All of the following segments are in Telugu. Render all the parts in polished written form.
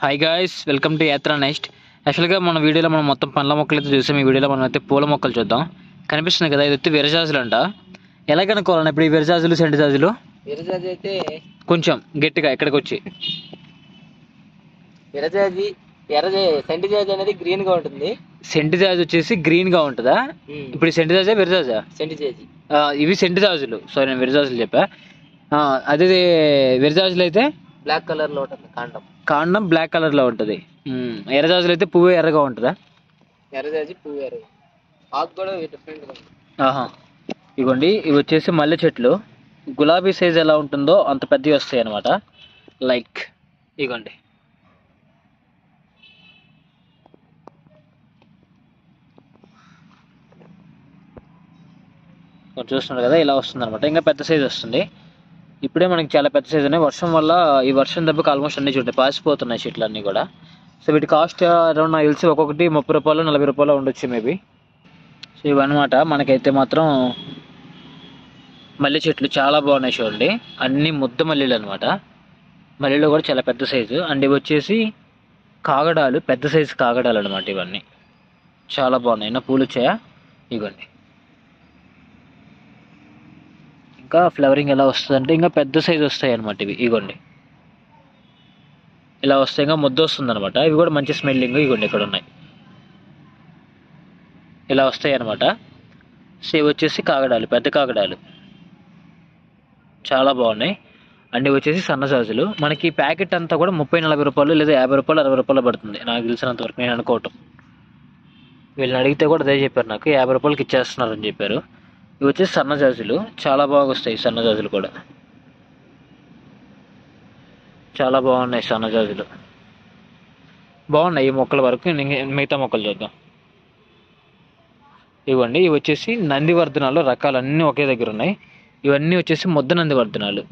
హాయ్ గాయ్స్, వెల్కమ్ టు యాత్ర నెక్స్ట్. యాక్చువల్గా మన వీడియోలో మనం మొత్తం పండ్ల మొక్కలు అయితే చూసాం. ఈ వీడియోలో మనం అయితే పూల మొక్కలు చూద్దాం. కనిపిస్తుంది కదా, ఇది విరజాజులు అంట. ఎలా కనుక్కోవాలన్నా ఇప్పుడు ఈ విరజాజులు సెంటు జాజులు? విరజాజి అయితే కొంచెం గట్టిగా ఇక్కడికి వచ్చి. విరజాజి సెంటి జాజి అనేది గ్రీన్ గా ఉంటుంది. సెంటు జాజి వచ్చేసి గ్రీన్ గా ఉంటుందా? ఇప్పుడు సెంటు జాజా విరజాజా? సెంటి జాజి. ఇవి సెంటు జాజులు. సారీ, నేను విరజాజులు చెప్పా. అదే విరజాజులు అయితే బ్లాక్ కలర్ లో ఉంటుంది. కాండం బ్లాక్ కలర్ లో ఉంటుంది. ఎర్రజాజులు అయితే పువ్వు ఎర్రగా ఉంటుందా? ఎర్రజాజి పువ్వు ఎర్ర, ఆకు కూడా డిఫరెంట్ గా ఉంటుంది. ఇవ్వండి, ఇవి వచ్చేసి మల్లె చెట్లు. గులాబీ సైజ్ ఎలా ఉంటుందో అంత పెద్దవి వస్తాయి అనమాట. లైక్ ఇగోండి, చూస్తున్నారు కదా, ఇలా వస్తుంది అనమాట. ఇంకా పెద్ద సైజ్ వస్తుంది. ఇప్పుడే మనకి చాలా పెద్ద సైజ్ ఉన్నాయి. వర్షం వల్ల ఈ వర్షం దెబ్బకి ఆల్మోస్ట్ అన్ని చూడండి పాసిపోతున్నాయి చెట్లు అన్నీ కూడా. సో వీటి కాస్ట్ అరౌండ్ నాకు తెలిసి ఒక్కొక్కటి 30 రూపాయలు 40 రూపాయలు ఉండొచ్చు మేబీ. సో ఇవన్నమాట. మనకైతే మాత్రం మల్లె చెట్లు చాలా బాగున్నాయి చూడండి. అన్ని ముద్ద మల్లెలు అనమాట. మల్లెలు కూడా చాలా పెద్ద సైజు. అండ్ ఇవి వచ్చేసి కాగడాలు, పెద్ద సైజు కాగడాలు అనమాట. ఇవన్నీ చాలా బాగున్నాయి. నా పూలు వచ్చాయా? ఇవ్వండి. ఇంకా ఫ్లవరింగ్ ఎలా వస్తుంది అంటే ఇంకా పెద్ద సైజు వస్తాయి అనమాట ఇవి. ఇగోండి, ఇలా వస్తాయి. ఇంకా ముద్ద వస్తుంది అనమాట. ఇవి కూడా మంచి స్మెల్లింగ్. ఇగోండి ఇక్కడ ఉన్నాయి, ఇలా వస్తాయి అనమాట. సో ఇవి వచ్చేసి కాగడాలు, పెద్ద కాగడాలు చాలా బాగున్నాయి. అండ్ ఇవి వచ్చేసి సన్నజాజులు. మనకి ప్యాకెట్ అంతా కూడా 30-40 రూపాయలు లేదా 50 రూపాయలు 60 రూపాయలు పడుతుంది నాకు తెలిసినంత వరకు, నేను అనుకోవటం. వీళ్ళని అడిగితే కూడా అదే చెప్పారు, నాకు 50 రూపాయలకి ఇచ్చేస్తున్నారని చెప్పారు. ఇవి వచ్చేసి సన్నజాజులు, చాలా బాగా వస్తాయి. సన్నజాజులు కూడా చాలా బాగున్నాయి. సన్నజాజులు బాగున్నాయి. ఈ మొక్కల వరకు మిగతా మొక్కలు చూద్దాం. ఇవ్వండి, ఇవి వచ్చేసి నందివర్ధనాలు రకాలు అన్నీ ఒకే దగ్గర ఉన్నాయి. ఇవన్నీ వచ్చేసి ముద్ద నందివర్ధనాలు.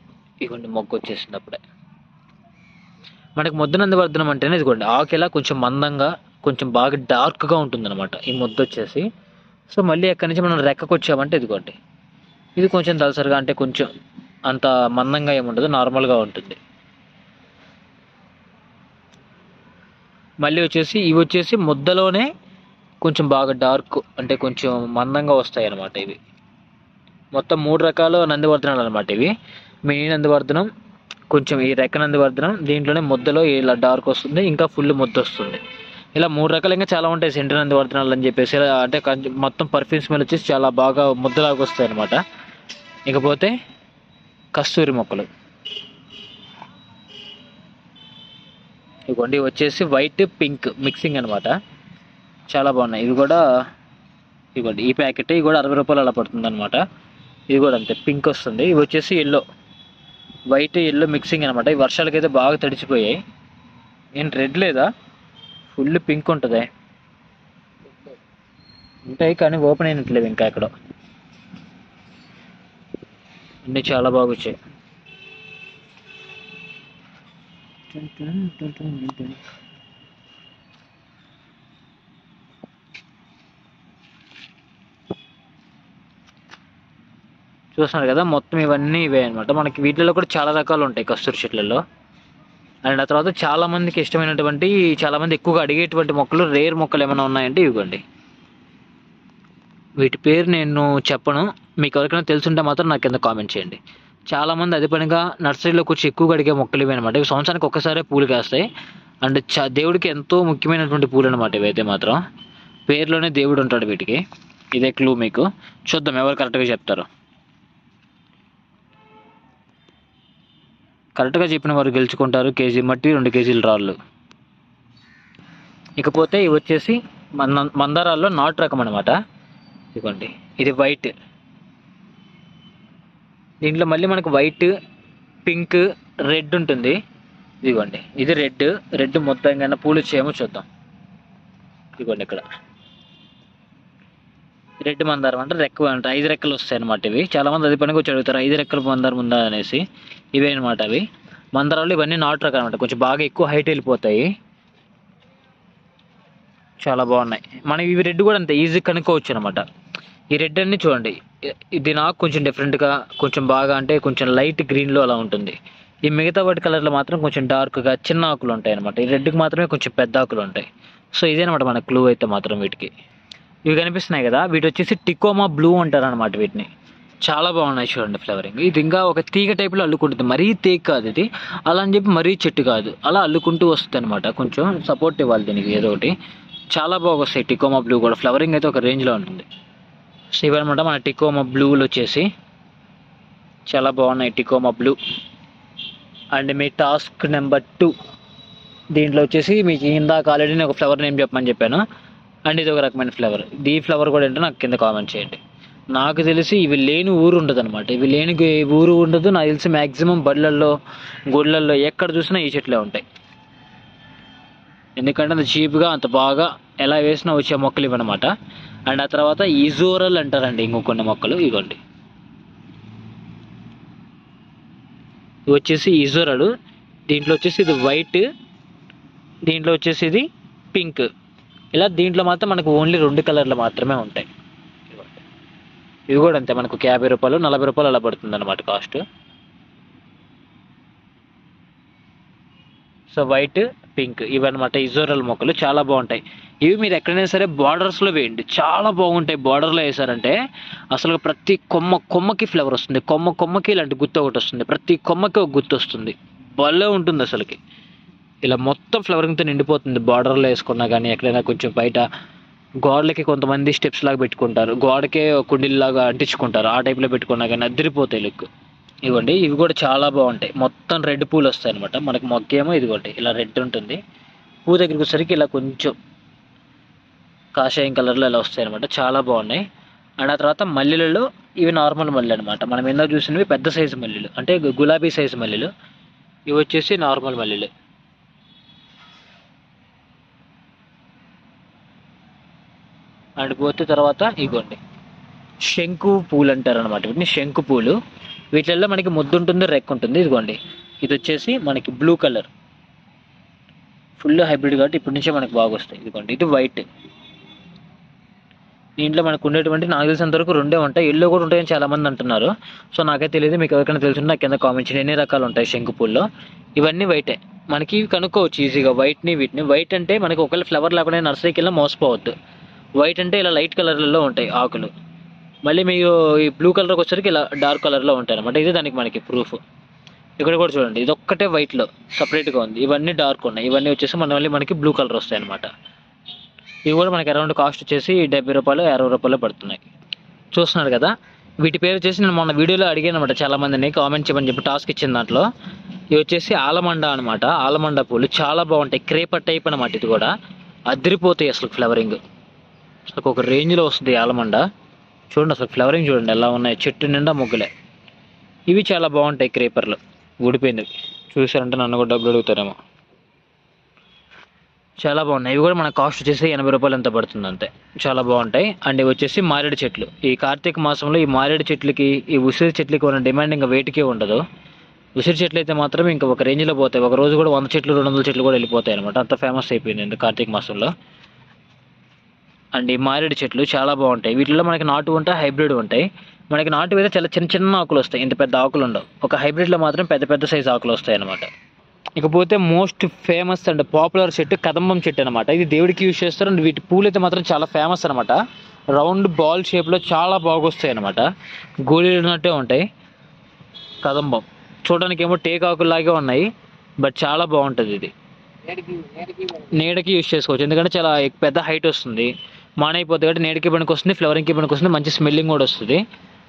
ఇవ్వండి, మొగ్గ వచ్చేసింది అప్పుడే. మనకి ముద్ద నందివర్ధనం అంటేనే ఇదిగోండి, ఆకెలా కొంచెం మందంగా కొంచెం బాగా డార్క్గా ఉంటుంది అనమాట ఈ ముద్ద వచ్చేసి. సో మళ్ళీ ఎక్కడి నుంచి మనం రెక్కకు వచ్చామంటే ఇదిగోండి, ఇది కొంచెం దళసరిగా, అంటే కొంచెం అంత మందంగా ఏముండదు, నార్మల్గా ఉంటుంది. మళ్ళీ వచ్చేసి ఇవి వచ్చేసి ముద్దలోనే కొంచెం బాగా డార్క్, అంటే కొంచెం మందంగా వస్తాయి అన్నమాట. ఇవి మొత్తం 3 రకాల నందివర్ధనాలు అనమాట. ఇవి మినీ నందివర్ధనం, కొంచెం ఈ రెక్క నందివర్ధనం, దీంట్లోనే ముద్దలో ఇలా డార్క్ వస్తుంది, ఇంకా ఫుల్ ముద్ద వస్తుంది. ఇలా 3 రకాలు ఇంకా చాలా ఉంటాయి సెంటు నందివర్ధనాలు అని చెప్పేసి. అంటే మొత్తం పర్ఫ్యూమ్ స్మెల్ వచ్చేసి చాలా బాగా ముద్దలాగా వస్తాయి అనమాట. ఇకపోతే కస్తూరి మొక్కలు. ఇవ్వండి, వచ్చేసి వైట్ పింక్ మిక్సింగ్ అనమాట. చాలా బాగున్నాయి ఇవి కూడా. ఇవ్వండి, ఈ ప్యాకెట్ ఇవి కూడా 60 రూపాయలు అలా పడుతుంది అనమాట. ఇది కూడా అంతే, పింక్ వస్తుంది. ఇవి వచ్చేసి ఎల్లో, వైట్ ఎల్లో మిక్సింగ్ అనమాట. ఈ వర్షాలకైతే బాగా తడిచిపోయాయి. ఏంటి రెడ్ లేదా? ఫుల్ పింక్ ఉంటుంది. ఉంటాయి కానీ ఓపెన్ అయినట్లేదు ఇంకా. ఇక్కడ అన్నీ చాలా బాగా వచ్చాయి. చూస్తున్నారు కదా, మొత్తం ఇవన్నీ ఇవే అనమాట. మనకి వీటిలో కూడా చాలా రకాలు ఉంటాయి కస్తూరి చెట్లలో. అండ్ ఆ తర్వాత చాలా మందికి ఇష్టమైనటువంటి, చాలా మంది ఎక్కువగా అడిగేటువంటి మొక్కలు, రేర్ మొక్కలు ఏమైనా ఉన్నాయంటే ఇవ్వండి. వీటి పేరు నేను చెప్పను, మీకు ఎవరికైనా తెలుసుంటే మాత్రం నాకు కింద కామెంట్ చేయండి. చాలామంది అదే పనిగా నర్సరీలోకి వచ్చి ఎక్కువగా అడిగే మొక్కలు ఇవి అనమాట. ఇవి సంవత్సరానికి ఒక్కసారే పూలు కాస్తాయి. అండ్ దేవుడికి ఎంతో ముఖ్యమైనటువంటి పూలు అనమాట ఇవైతే మాత్రం. పేరులోనే దేవుడు ఉంటాడు వీటికి. ఇదే క్లూ మీకు. చూద్దాం ఎవరు కరెక్ట్గా చెప్తారు. కరెక్ట్గా చెప్పిన వారు గెలుచుకుంటారు కేజీ మట్టి 2 కేజీల రాళ్ళు. ఇకపోతే ఇవి వచ్చేసి మందారాల్లో నాటు రకం అనమాట. ఇదిగోండి, ఇది వైట్. దీంట్లో మళ్ళీ మనకు వైట్, పింక్, రెడ్ ఉంటుంది. ఇదిగోండి, ఇది రెడ్ మొత్తంగా పూలు వచ్చేమో చూద్దాం. ఇదిగోండి, ఇక్కడ రెడ్ మందారం అంటే రెక్క అంటే 5 రెక్కలు వస్తాయి అనమాట. ఇవి చాలామంది అది పనికి వచ్చి అడుగుతారు, 5 రెక్కల మందారం ఉందా అనేసి. ఇవే అనమాట అవి మందారాలు. ఇవన్నీ నాటు రకం అనమాట, కొంచెం బాగా ఎక్కువ హైట్ వెళ్ళిపోతాయి. చాలా బాగున్నాయి. మనం ఇవి రెడ్ కూడా అంతే ఈజీ కనుక్కోవచ్చు అనమాట. ఈ రెడ్ అన్ని చూడండి, ఇది నాకు కొంచెం డిఫరెంట్గా, కొంచెం బాగా అంటే కొంచెం లైట్ గ్రీన్లో అలా ఉంటుంది. ఈ మిగతా వాటి కలర్లో మాత్రం కొంచెం డార్క్గా చిన్న ఆకులు ఉంటాయి అనమాట. ఈ రెడ్కి మాత్రమే కొంచెం పెద్ద ఆకులు ఉంటాయి. సో ఇదేనమాట మన క్లూ అయితే మాత్రం వీటికి. ఇవి కనిపిస్తున్నాయి కదా, వీటి వచ్చేసి టికోమా బ్లూ అంటారు అనమాట వీటిని. చాలా బాగున్నాయి చూడండి ఫ్లవరింగ్. ఇది ఇంకా ఒక తీగ టైప్లో అల్లుకుంటుంది, మరీ తీగ కాదు ఇది, అలా అని చెప్పి మరీ చెట్టు కాదు, అలా అల్లుకుంటూ వస్తుంది అనమాట. కొంచెం సపోర్ట్ ఇవ్వాలి దీనికి ఏదో ఒకటి. చాలా బాగా వస్తాయి టికోమా బ్లూ కూడా. ఫ్లవరింగ్ అయితే ఒక రేంజ్లో ఉంటుంది. సో ఇవన్నమాట మన టికోమా బ్లూలు వచ్చేసి చాలా బాగున్నాయి టికోమా బ్లూ. అండ్ మీ టాస్క్ నెంబర్ 2 దీంట్లో వచ్చేసి మీకు ఇందాక ఆల్రెడీ నేను ఒక ఫ్లవర్ నేమ్ చెప్పమని చెప్పాను. అండ్ ఇది ఒక రకమైన ఫ్లవర్. ఈ ఫ్లవర్ కూడా ఏంటో నాకు కింద కామెంట్ చేయండి. నాకు తెలిసి ఇవి లేని ఊరు ఉండదు అనమాట. ఇవి లేని ఊరు ఉండదు నాకు తెలిసి. మ్యాక్సిమం బళ్ళల్లో గుళ్ళల్లో ఎక్కడ చూసినా ఈ చెట్లే ఉంటాయి. ఎందుకంటే అంత చీప్గా అంత బాగా ఎలా వేసినా వచ్చే మొక్కలు ఇవన్నమాట. అండ్ ఆ తర్వాత ఇజోరల్ అంటారండి ఇంకొన్ని మొక్కలు. ఇవ్వండి, ఇవి వచ్చేసి ఇజోరల్. దీంట్లో వచ్చేసి ఇది వైట్, దీంట్లో వచ్చేసి ఇది పింక్. ఇలా దీంట్లో మాత్రం మనకు ఓన్లీ 2 కలర్లు మాత్రమే ఉంటాయి. ఇవి కూడా అంతే, మనకు 50 రూపాయలు 40 రూపాయలు అలా పడుతుంది అనమాట కాస్ట్. సో వైట్, పింక్ ఇవన్నమాట ఇజోరల్ మొక్కలు. చాలా బాగుంటాయి ఇవి. మీరు ఎక్కడైనా సరే బార్డర్స్లో వేయండి, చాలా బాగుంటాయి. బార్డర్లో వేసారంటే అసలు ప్రతి కొమ్మకి ఫ్లేవర్ వస్తుంది. కొమ్మకి ఇలాంటి గుత్త ఒకటి వస్తుంది. ప్రతి కొమ్మకి ఒక గుర్తు వస్తుంది. భలే ఉంటుంది అసలుకి. ఇలా మొత్తం ఫ్లవరింగ్తో నిండిపోతుంది. బార్డర్లో వేసుకున్నా కానీ, ఎక్కడైనా కొంచెం బయట గోడలకి కొంతమంది స్టెప్స్ లాగా పెట్టుకుంటారు, గోడకే కుండీలాగా అంటించుకుంటారు, ఆ టైప్లో పెట్టుకున్నా కానీ అదిరిపోతాయి లుక్. ఇవ్వండి, ఇవి కూడా చాలా బాగుంటాయి. మొత్తం రెడ్ పూలు వస్తాయి అనమాట. మనకి మొగ్గేమో ఇదిగోండి ఇలా రెడ్ ఉంటుంది. పువ్వు దగ్గరికి వచ్చేసరికి ఇలా కొంచెం కాషాయం కలర్లో ఇలా వస్తాయి అనమాట. చాలా బాగున్నాయి. అండ్ ఆ తర్వాత మల్లెలలో ఇవి నార్మల్ మల్లెలు అనమాట. మనం ఏందో చూసినవి పెద్ద సైజు మల్లెలు, అంటే గులాబీ సైజు మల్లెలు. ఇవి వచ్చేసి నార్మల్ మల్లెలు. అండ్ పోతే తర్వాత ఇగోండి శంకు పూలు అంటారు అనమాట. వీటిని శంకు పూలు. వీటిల్లో మనకి ముద్దు ఉంటుంది, రెక్క ఉంటుంది. ఇదిగోండి, ఇది వచ్చేసి మనకి బ్లూ కలర్, ఫుల్ హైబ్రిడ్ కాబట్టి ఇప్పటి నుంచే మనకి బాగా వస్తాయి. ఇదిగోండి, ఇది వైట్. దీంట్లో మనకు ఉండేటువంటి నాకు తెలిసినంత వరకు 2 ఉంటాయి. ఎల్లో కూడా ఉంటాయని చాలామంది అంటున్నారు. సో నాకైతే తెలియదు, మీకు ఎవరికైనా తెలుసుంటే నాకు కింద కామెంట్ చేయండి ఎన్ని రకాలు ఉంటాయి శంకు పూల్లో. ఇవన్నీ వైటే, మనకి కనుక్కోవచ్చు ఈజీగా వైట్ని వీటిని. వైట్ అంటే మనకి ఒకవేళ ఫ్లవర్ లేకుండా నర్సరీకి వెళ్ళినా మోసపోవద్దు. వైట్ అంటే ఇలా లైట్ కలర్లలో ఉంటాయి ఆకులు. మళ్ళీ మీకు ఈ బ్లూ కలర్కి వచ్చేసరికి ఇలా డార్క్ కలర్లో ఉంటాయి అనమాట. ఇది దానికి మనకి ప్రూఫ్. ఇక్కడ కూడా చూడండి, ఇది ఒక్కటే వైట్లో సపరేట్గా ఉంది. ఇవన్నీ డార్క్ ఉన్నాయి. ఇవన్నీ వచ్చేసి మళ్ళీ మనకి బ్లూ కలర్ వస్తాయి అనమాట. ఇవి కూడా మనకి అరౌండ్ కాస్ట్ వచ్చేసి 70 రూపాయలు 60 రూపాయలు పడుతున్నాయి. చూస్తున్నారు కదా, వీటి పేరు వచ్చేసి నేను మొన్న వీడియోలో అడిగాను అనమాట చాలామందిని కామెంట్ చేయమని చెప్పి టాస్క్ ఇచ్చిన దాంట్లో. ఇవి వచ్చేసి ఆలమండ అనమాట. ఆలమండ పూలు చాలా బాగుంటాయి. క్రేపర్ టైప్ అనమాట. ఇది కూడా అదిరిపోతాయి అసలు. ఫ్లవరింగ్ అసలు ఒక రేంజ్లో వస్తుంది ఆలమండ. చూడండి అసలు ఫ్లవరింగ్ చూడండి ఎలా ఉన్నాయి, చెట్టు నిండా మొగ్గులే. ఇవి చాలా బాగుంటాయి క్రేపర్లు. ఊడిపోయింది చూసారంటే నన్ను కూడా డబ్బులు అడుగుతారేమో. చాలా బాగున్నాయి. ఇవి కూడా మన కాస్ట్ వచ్చేసి 80 రూపాయలు ఎంత పడుతుంది అంతే. చాలా బాగుంటాయి. అండ్ ఇవి వచ్చేసి మారేడు చెట్లు. ఈ కార్తీక మాసంలో ఈ మారేడు చెట్లకి, ఈ ఉసిరి చెట్లకి ఉన్న డిమాండ్ ఇంకా వేటికే ఉండదు. ఉసిరి చెట్లు అయితే మాత్రం ఇంకా ఒక రేంజ్లో పోతాయి. ఒక రోజు కూడా 100 చెట్లు 200 చెట్లు కూడా వెళ్ళిపోతాయి అనమాట. అంత ఫేమస్ అయిపోయింది కార్తీక మాసంలో. అండ్ ఈ మారేడు చెట్లు చాలా బాగుంటాయి. వీటిలో మనకి నాటు ఉంటాయి, హైబ్రిడ్ ఉంటాయి. మనకి నాటు అయితే చాలా చిన్న చిన్న ఆకులు వస్తాయి, ఇంత పెద్ద ఆకులు ఉండవు. ఒక హైబ్రిడ్లో మాత్రం పెద్ద పెద్ద సైజు ఆకులు వస్తాయి అనమాట. ఇకపోతే మోస్ట్ ఫేమస్ అండ్ పాపులర్ చెట్టు కదంబం చెట్టు అనమాట. ఇది దేవుడికి యూజ్ చేస్తారు. అండ్ వీటి పూలు అయితే మాత్రం చాలా ఫేమస్ అనమాట. రౌండ్ బాల్ షేప్లో చాలా బాగా వస్తాయి అనమాట. గోళీలు ఉన్నట్టే ఉంటాయి. కదంబం చూడడానికి ఏమో టేక్ ఆకుల్లాగే ఉన్నాయి, బట్ చాలా బాగుంటుంది. ఇది నీడకి యూజ్ చేసుకోవచ్చు, ఎందుకంటే చాలా పెద్ద హైట్ వస్తుంది. మానైపోతుంది కాబట్టి నీడకి పనికి వస్తుంది, ఫ్లవరింగ్కి పనికి వస్తుంది, మంచి స్మెల్లింగ్ కూడా వస్తుంది.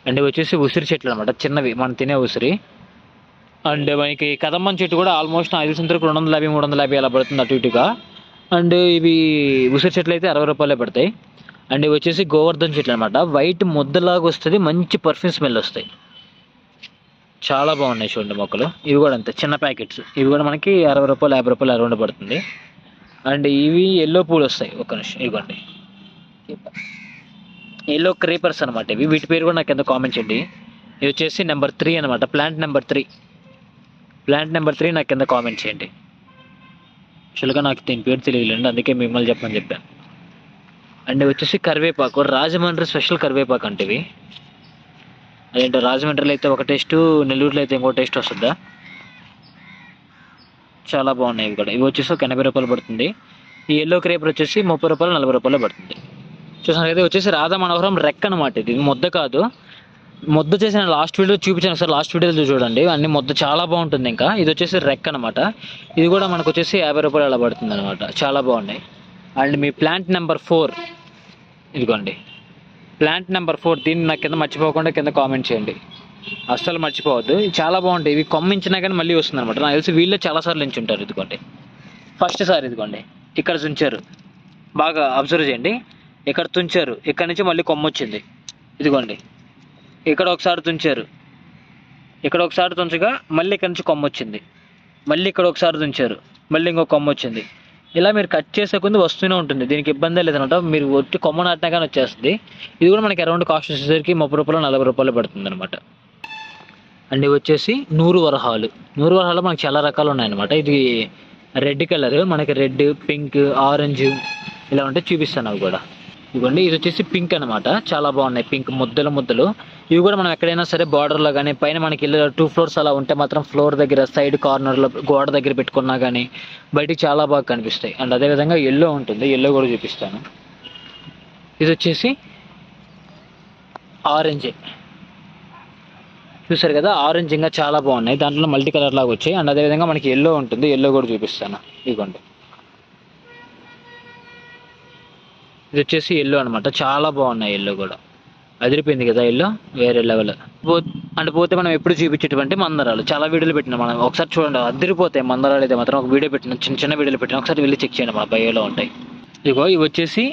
అండ్ వచ్చేసి ఉసిరి చెట్లు అనమాట, చిన్నవి మనం తినే ఉసిరి. అండ్ మనకి కదంబం చెట్టు కూడా ఆల్మోస్ట్ నాకు తెలిసినంత వరకు 250 350 అలా పడుతుంది అటు ఇటుగా. అండ్ ఇవి ఉసిరి చెట్లు అయితే 60 రూపాయలే పడతాయి. అండ్ ఇవి వచ్చేసి గోవర్ధన్ చెట్లు అనమాట. వైట్ ముద్దలాగా వస్తుంది, మంచి పర్ఫ్యూమ్ స్మెల్ వస్తాయి. చాలా బాగున్నాయి చూడండి మొక్కలు. ఇవి కూడా అంతే, చిన్న ప్యాకెట్స్. ఇవి కూడా మనకి 60 రూపాయలు 50 రూపాయలు అరౌండ్ పడుతుంది. అండ్ ఇవి ఎల్లో పూలు వస్తాయి. ఒక నిమిషం, ఇవ్వండి ఎల్లో క్రీపర్స్ అనమాట ఇవి. వీటి పేరు కూడా నాకు ఎంత కామెంట్ చేయండి. ఇది వచ్చేసి నెంబర్ 3 అనమాట. ప్లాంట్ నెంబర్ 3 నాకు కింద కామెంట్ చేయండి. యాక్చువల్గా నాకు దీని పేరు తెలియలేండి, అందుకే మిమ్మల్ని చెప్పమని చెప్పాను. అండ్ వచ్చేసి కరివేపాకు, రాజమండ్రి స్పెషల్ కరివేపాకు అంటే ఇవి. అదేంటో రాజమండ్రిలో అయితే ఒక టేస్ట్, నెల్లూరులో అయితే ఇంకో టేస్ట్ వస్తుందా. చాలా బాగున్నాయి ఇవి కూడా. ఇవి వచ్చేసి ఒక 80 రూపాయలు పడుతుంది. ఈ ఎల్లో క్రేపర్ వచ్చేసి 30 రూపాయలు 40 రూపాయలు పడుతుంది. చూసాను కదా, వచ్చేసి రాధా మనోహరం రెక్ అనమాట. ఇది ముద్ద కాదు. ముద్ద చేసిన లాస్ట్ వీడియో చూపించాను సార్, లాస్ట్ వీడియోలో చూడండి అన్ని ముద్ద చాలా బాగుంటుంది. ఇంకా ఇది వచ్చేసి రెక్ అనమాట. ఇది కూడా మనకు వచ్చేసి 50 రూపాయలు అలా పడుతుంది అనమాట. చాలా బాగున్నాయి. అండ్ మీ ప్లాంట్ నెంబర్ 4 ఇదిగోండి, ప్లాంట్ నెంబర్ 4. దీన్ని నాకు కింద మర్చిపోకుండా కింద కామెంట్ చేయండి, అస్సలు మర్చిపోవద్దు. ఇవి చాలా బాగుంటాయి. ఇవి కొమ్మించినా కానీ మళ్ళీ వస్తుంది అనమాట. నాకు తెలిసి వీళ్ళే చాలాసార్లు ఎంచుంటారు. ఇదిగోండి ఫస్ట్ సారి ఇదిగోండి ఇక్కడ తుంచారు, బాగా అబ్జర్వ్ చేయండి. ఇక్కడ తుంచారు, ఇక్కడ నుంచి మళ్ళీ కొమ్మ వచ్చింది. ఇదిగోండి ఇక్కడ ఒకసారి తుంచారు, ఇక్కడ ఒకసారి తుంచగా మళ్ళీ ఇక్కడ నుంచి కొమ్మ వచ్చింది. మళ్ళీ ఇక్కడ ఒకసారి తుంచారు, మళ్ళీ ఇంకో కొమ్మ వచ్చింది. ఇలా మీరు కట్ చేసే కొంది వస్తూనే ఉంటుంది. దీనికి ఇబ్బంది లేదనమాట. మీరు ఒట్టి కొమ్మ నాటినా కానీ వచ్చేస్తుంది. ఇది కూడా మనకి అరౌండ్ కాస్ట్ వచ్చేసరికి 30 రూపాయలు 40 రూపాయలు పడుతుంది అనమాట. అండ్ ఇవి వచ్చేసి నూరు వరహాలు. నూరు వరహాలు మనకి చాలా రకాలు ఉన్నాయన్నమాట. ఇది రెడ్ కలర్, మనకి రెడ్, పింక్, ఆరెంజ్ ఇలా ఉంటే చూపిస్తాను అవి కూడా. ఇవ్వండి ఇది వచ్చేసి పింక్ అనమాట. చాలా బాగున్నాయి పింక్ ముద్దలు ముద్దలు. ఇవి కూడా మనం ఎక్కడైనా సరే బార్డర్లో కానీ పైన మనకి ఇల్లు 2 ఫ్లోర్స్ అలా ఉంటే మాత్రం ఫ్లోర్ దగ్గర సైడ్ కార్నర్లో గోడ దగ్గర పెట్టుకున్నా కానీ బయటికి చాలా బాగా కనిపిస్తాయి. అండ్ అదేవిధంగా ఎల్లో ఉంటుంది, ఎల్లో కూడా చూపిస్తాను. ఇది వచ్చేసి ఆరెంజ్, చూసారు కదా ఆరెంజ్ ఇంకా చాలా బాగున్నాయి. దాంట్లో మల్టీ కలర్ లాగా వచ్చాయి. అండ్ అదేవిధంగా మనకి ఎల్లో ఉంటుంది, ఎల్లో కూడా చూపిస్తాను. ఇదిగోండి ఇది వచ్చేసి ఎల్లో అనమాట. చాలా బాగున్నాయి ఎల్లో కూడా, అదిరిపోయింది కదా ఎల్లో, వేరే లెవెల్. అంటే పోతే మనం ఎప్పుడు చూపించేటువంటి మందారాలు చాలా వీడియోలు పెట్టినాం మనం. ఒకసారి చూడండి అదిరిపోతాయి మందారాలు అయితే మాత్రం. ఒక వీడియో పెట్టిన చిన్న చిన్న వీడియోలు పెట్టినా, ఒకసారి వెళ్ళి చెక్ చేయండి, మన బయోలో ఉంటాయి. ఇగో ఇవి వచ్చేసి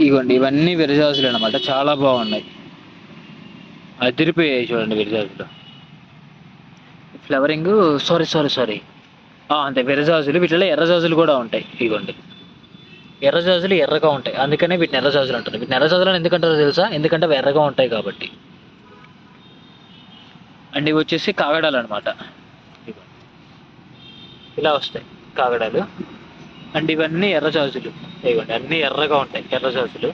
ఇగోండి ఇవన్నీ విరజాజులు అనమాట. చాలా బాగున్నాయి, అదిరిపోయాయి చూడండి విరజాజులు. ఫ్లవరింగ్ సారీ అంతే విరజాజులు. వీటిలో ఎర్రజాజులు కూడా ఉంటాయి. ఇగోండి ఎర్రజాజులు ఎర్రగా ఉంటాయి, అందుకనే వీటిని ఎర్రజాజులు అంటారు. వీటిని ఎర్రజాజులు ఎందుకంటారో తెలుసా? ఎందుకంటే అవి ఎర్రగా ఉంటాయి కాబట్టి. అండ్ ఇవి వచ్చేసి కాగడాలు అనమాట. ఇలా వస్తాయి కాగడాలు. అండ్ ఇవన్నీ ఎర్రజాజులు. ఇవ్వండి అన్నీ ఎర్రగా ఉంటాయి ఎర్రజాజులు.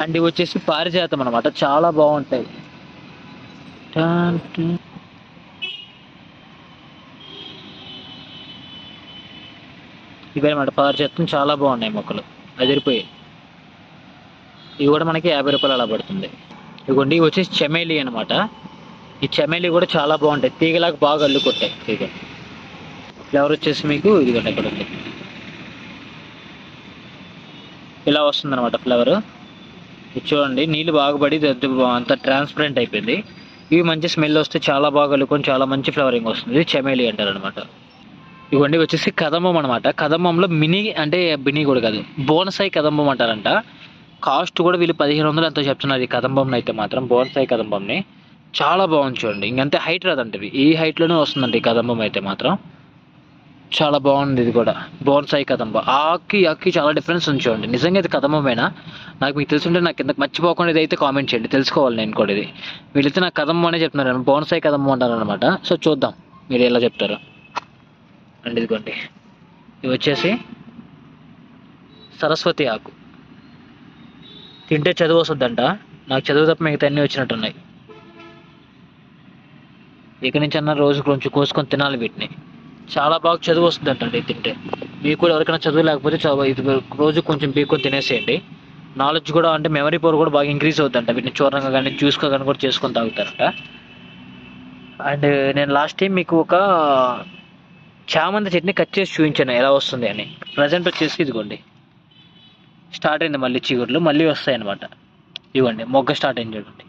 అండ్ ఇవి వచ్చేసి పారిజాతం అనమాట. చాలా బాగుంటాయి. ఇవే అనమాట పారిజాతం. చాలా బాగున్నాయి మొక్కలు, అదిరిపోయాయి. ఇవి కూడా మనకి 50 రూపాయలు అలా పడుతుంది. ఇదిగోండి ఇవి వచ్చేసి చమేలి అనమాట. ఈ చమేలి కూడా చాలా బాగుంటాయి, తీగలాగా బాగా అల్లుకొట్టాయి. ఇదిగోండి ఫ్లవర్ వచ్చేసి మీకు ఇదిగోండి ఎక్కడ ఉంది, ఇలా వస్తుంది అనమాట ఫ్లవర్. ఇది చూడండి నీళ్ళు బాగా పడి అంత ట్రాన్స్పరెంట్ అయిపోయింది. ఇవి మంచి స్మెల్ వస్తే చాలా బాగా అల్లుకొని చాలా మంచి ఫ్లవరింగ్ వస్తుంది. ఇది చమేలి అంటారు అనమాట. ఇవన్నీ వచ్చేసి కదంబం అనమాట. కదంబంలో మినీ అంటే బినీ కూడా కాదు, బోనసాయి కదంబం అంటారంట. కాస్ట్ కూడా వీళ్ళు 1500 ఎంతో చెప్తున్నారు ఈ కదంబంని అయితే మాత్రం, బోనసాయి కదంబంని. చాలా బాగుంది చూడండి. ఇంకంతే హైట్ రాదంటే ఈ హైట్లోనే వస్తుందండి ఈ కదంబం అయితే మాత్రం. చాలా బాగుంది ఇది కూడా బోనసాయి కదంబ. ఆకి చాలా డిఫరెన్స్ ఉంది చూడండి. నిజంగా ఇది కదంబమేనా? నాకు మీకు తెలుసుంటే నాకు కింద మర్చిపోకుండా ఇది అయితే కామెంట్ చేయండి, తెలుసుకోవాలి నేను కూడా. ఇది వీళ్ళైతే నాకు కదంబం అనే చెప్తున్నారు, బోనసాయి కదంబం అంటారు అనమాట. సో చూద్దాం మీరు ఎలా చెప్తారు. అండ్ ఇదిగోండి ఇవి వచ్చేసి సరస్వతి ఆకు. తింటే చదువు వస్తుందంట. నాకు చదువు తప్ప మిగతా అన్నీ వచ్చినట్టున్నాయి. ఇక నుంచి అన్న రోజు కొంచెం కోసుకొని తినాలి వీటిని. చాలా బాగా చదువు వస్తుందంట అండి తింటే. మీకు కూడా ఎవరికైనా చదువు లేకపోతే ఇది రోజు కొంచెం పీక్కొని తినేసేయండి. నాలెడ్జ్ కూడా అంటే మెమరీ పవర్ కూడా బాగా ఇంక్రీజ్ అవుతుందంట. వీటిని చూడంగా కానీ జ్యూస్గా కానీ కూడా చేసుకొని తాగుతారంట. అండ్ నేను లాస్ట్ టైం మీకు ఒక చామంతి చెట్టుని కట్ చేసి చూపించాను ఎలా వస్తుంది అని. ప్రజెంట్ వచ్చేసి ఇదిగోండి స్టార్ట్ అయింది మళ్ళీ చిగుర్లు మళ్ళీ వస్తాయి అనమాట. ఇవ్వండి మొగ్గ స్టార్ట్ అయింది చూడండి.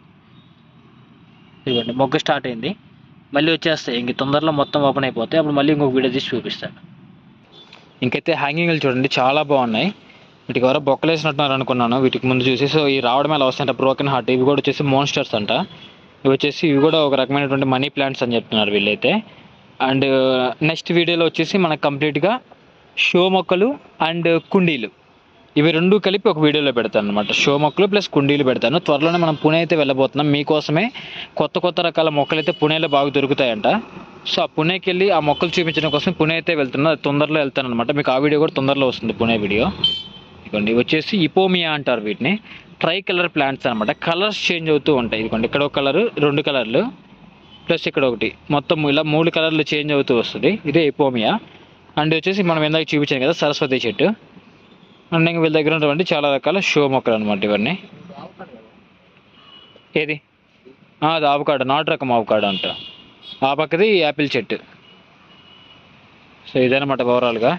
ఇదిగోండి మొగ్గ స్టార్ట్ అయింది, మళ్ళీ వచ్చేస్తాయి. ఇంక తొందరలో మొత్తం ఓపెన్ అయిపోతాయి. అప్పుడు మళ్ళీ ఇంకొక వీడియో తీసి చూపిస్తాను. ఇంకైతే హ్యాంగింగ్లు చూడండి చాలా బాగున్నాయి. వీటికి ఎవరో బొక్కలు వేసినట్టున్నారు అనుకున్నాను వీటికి ముందు చూసి. సో ఈ రావడం ఎలా వస్తాయంట బ్రోకెన్ హార్ట్. ఇవి కూడా వచ్చేసి మోన్స్టర్స్ అంట. ఇవి కూడా ఒక రకమైనటువంటి మనీ ప్లాంట్స్ అని చెప్తున్నారు వీళ్ళైతే. అండ్ నెక్స్ట్ వీడియోలో వచ్చేసి మనకు కంప్లీట్గా షో మొక్కలు అండ్ కుండీలు ఇవి రెండు కలిపి ఒక వీడియోలో పెడతాను అనమాట. షో మొక్కలు ప్లస్ కుండీలు పెడతాను. త్వరలోనే మనం పుణే అయితే వెళ్ళబోతున్నాం. మీకోసమే కొత్త రకాల మొక్కలు అయితే పుణేలో బాగా దొరుకుతాయంట. సో ఆ పుణేకి వెళ్ళి ఆ మొక్కలు చూపించడం కోసం పుణే అయితే వెళ్తున్నా. తొందరలో వెళ్తాను అనమాట. మీకు ఆ వీడియో కూడా తొందరలో వస్తుంది పుణే వీడియో. ఇదిగోండి వచ్చేసి ఇపోమియా అంటారు వీటిని. ట్రై కలర్ ప్లాంట్స్ అనమాట. కలర్స్ చేంజ్ అవుతూ ఉంటాయి. ఇదిగోండి ఇక్కడ ఒక కలరు, 2 కలర్లు, ప్లస్ ఇక్కడ ఒకటి, మొత్తం ఇలా 3 కలర్లు చేంజ్ అవుతూ వస్తుంది. ఇదే ఎపోమియా. అండ్ వచ్చేసి మనం ఇందాక చూపించాం కదా సరస్వతి చెట్టు. అండ్ ఇంకా వీళ్ళ దగ్గర ఉన్నటువంటి చాలా రకాల షో మొక్కలు అనమాట ఇవన్నీ. ఏది అది ఆవకాడో, నాటు రకం ఆవకాడో అంట. ఆ పక్కది యాపిల్ చెట్టు. సో ఇదనమాట ఓవరాల్గా.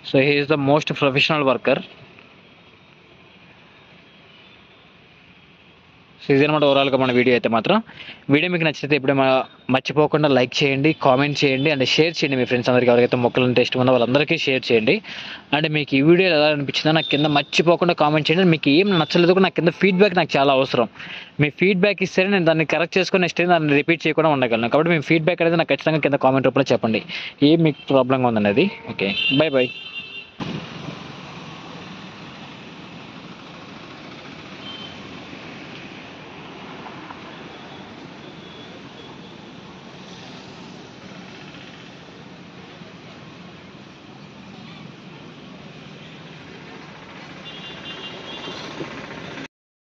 So he is the most professional worker. So ఇదనమాట ఓవరాల్గా మన వీడియో అయితే మాత్రం. వీడియో మీకు నచ్చితే ఇప్పుడే మర్చిపోకుండా లైక్ చేయండి, కామెంట్ చేయండి అండ్ షేర్ చేయండి. మీ ఫ్రెండ్స్ అందరికీ ఎవరికైతే మొక్కలు అంటే ఇష్టం ఉందో వాళ్ళందరికీ షేర్ చేయండి. అండ్ మీకు ఈ వీడియో ఎలా అనిపించిందో నాకు కింద మర్చిపోకుండా కామెంట్ చేయండి. మీకు ఏం నచ్చలేదు కూడా నాకు కింద ఫీడ్బ్యాక్ నాకు చాలా అవసరం. మీ ఫీడ్బ్యాక్ ఇస్తేనే నేను దాన్ని కరెక్ట్ చేసుకొని నెక్స్ట్ టైం దాన్ని రిపీట్ చేయకుండా ఉండగలను. కాబట్టి మీ ఫీడ్బ్యాక్ అనేది నాకు ఖచ్చితంగా కింద కామెంట్ రూపంలో చెప్పండి ఏం మీకు ప్రాబ్లంగా ఉందనేది. Okay, by.